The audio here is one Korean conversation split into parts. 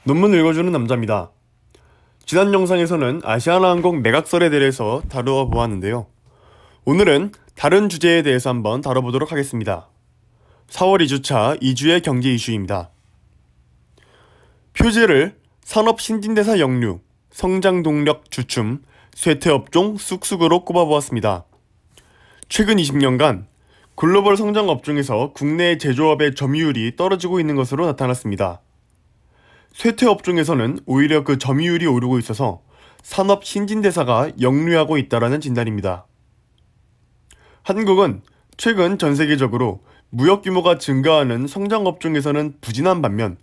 논문 읽어주는 남자입니다. 지난 영상에서는 아시아나항공 매각설에 대해서 다루어 보았는데요. 오늘은 다른 주제에 대해서 한번 다뤄보도록 하겠습니다. 4월 2주차 2주의 경제 이슈입니다. 표제를 산업 신진대사 역류, 성장 동력 주춤, 쇠퇴업종 쑥쑥으로 꼽아보았습니다. 최근 20년간 글로벌 성장 업종에서 국내 제조업의 점유율이 떨어지고 있는 것으로 나타났습니다. 쇠퇴업종에서는 오히려 그 점유율이 오르고 있어서 산업 신진대사가 역류하고 있다는 진단입니다. 한국은 최근 전 세계적으로 무역 규모가 증가하는 성장 업종에서는 부진한 반면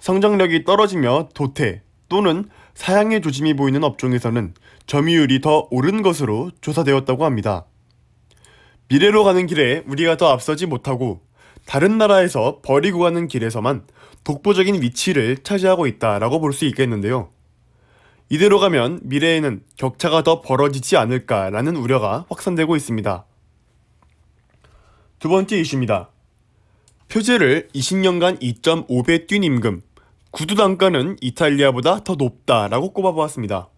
성장력이 떨어지며 도태 또는 사양의 조짐이 보이는 업종에서는 점유율이 더 오른 것으로 조사되었다고 합니다. 미래로 가는 길에 우리가 더 앞서지 못하고 다른 나라에서 버리고 가는 길에서만 독보적인 위치를 차지하고 있다라고 볼 수 있겠는데요. 이대로 가면 미래에는 격차가 더 벌어지지 않을까라는 우려가 확산되고 있습니다. 두 번째 이슈입니다. 표제를 20년간 2.5배 뛴 임금, 구두 단가는 이탈리아보다 더 높다라고 꼽아보았습니다.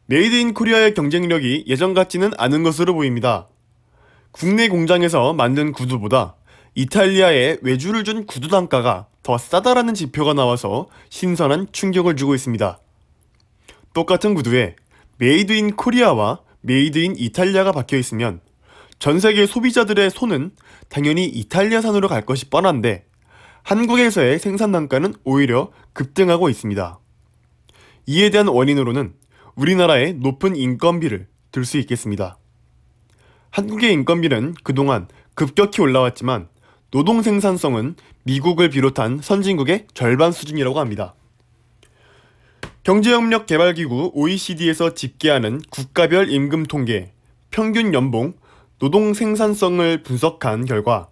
메이드 인 코리아의 경쟁력이 예전 같지는 않은 것으로 보입니다. 국내 공장에서 만든 구두보다 이탈리아에 외주를 준 구두 단가가 더 싸다라는 지표가 나와서 신선한 충격을 주고 있습니다. 똑같은 구두에 메이드 인 코리아와 메이드 인 이탈리아가 박혀 있으면 전 세계 소비자들의 손은 당연히 이탈리아산으로 갈 것이 뻔한데 한국에서의 생산 단가는 오히려 급등하고 있습니다. 이에 대한 원인으로는 우리나라의 높은 인건비를 들 수 있겠습니다. 한국의 인건비는 그동안 급격히 올라왔지만 노동 생산성은 미국을 비롯한 선진국의 절반 수준이라고 합니다. 경제협력개발기구 OECD에서 집계하는 국가별 임금 통계, 평균 연봉, 노동 생산성을 분석한 결과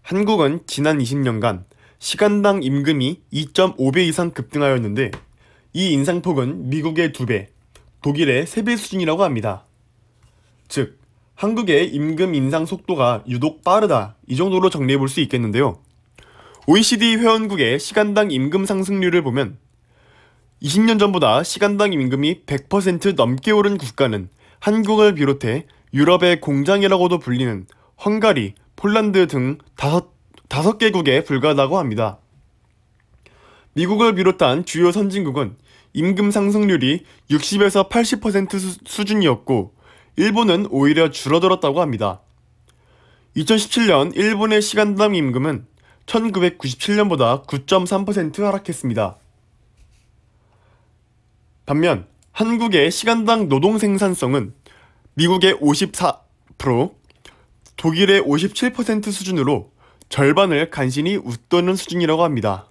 한국은 지난 20년간 시간당 임금이 2.5배 이상 급등하였는데 이 인상폭은 미국의 2배, 독일의 3배 수준이라고 합니다. 즉, 한국의 임금 인상 속도가 유독 빠르다 이 정도로 정리해 볼 수 있겠는데요. OECD 회원국의 시간당 임금 상승률을 보면 20년 전보다 시간당 임금이 100% 넘게 오른 국가는 한국을 비롯해 유럽의 공장이라고도 불리는 헝가리, 폴란드 등 5개국에 불과하다고 합니다. 미국을 비롯한 주요 선진국은 임금 상승률이 60에서 80% 수준이었고 일본은 오히려 줄어들었다고 합니다. 2017년 일본의 시간당 임금은 1997년보다 9.3% 하락했습니다. 반면 한국의 시간당 노동 생산성은 미국의 54%, 독일의 57% 수준으로 절반을 간신히 웃도는 수준이라고 합니다.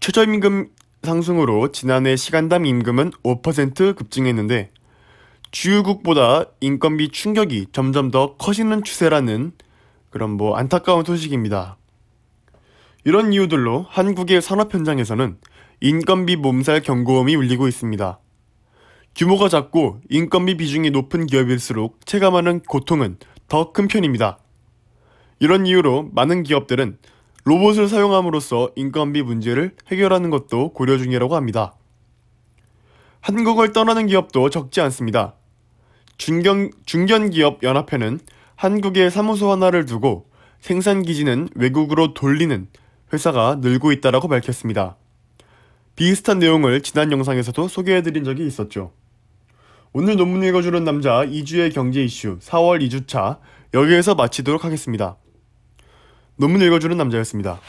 최저임금 상승으로 지난해 시간당 임금은 5% 급증했는데 주요국보다 인건비 충격이 점점 더 커지는 추세라는 그런 안타까운 소식입니다. 이런 이유들로 한국의 산업 현장에서는 인건비 몸살 경고음이 울리고 있습니다. 규모가 작고 인건비 비중이 높은 기업일수록 체감하는 고통은 더 큰 편입니다. 이런 이유로 많은 기업들은 로봇을 사용함으로써 인건비 문제를 해결하는 것도 고려 중이라고 합니다. 한국을 떠나는 기업도 적지 않습니다. 중견기업연합회는 한국에 사무소 하나를 두고 생산기지는 외국으로 돌리는 회사가 늘고 있다고 밝혔습니다. 비슷한 내용을 지난 영상에서도 소개해드린 적이 있었죠. 오늘 논문 읽어주는 남자 2주의 경제 이슈 4월 2주차 여기에서 마치도록 하겠습니다. 논문 읽어주는 남자였습니다.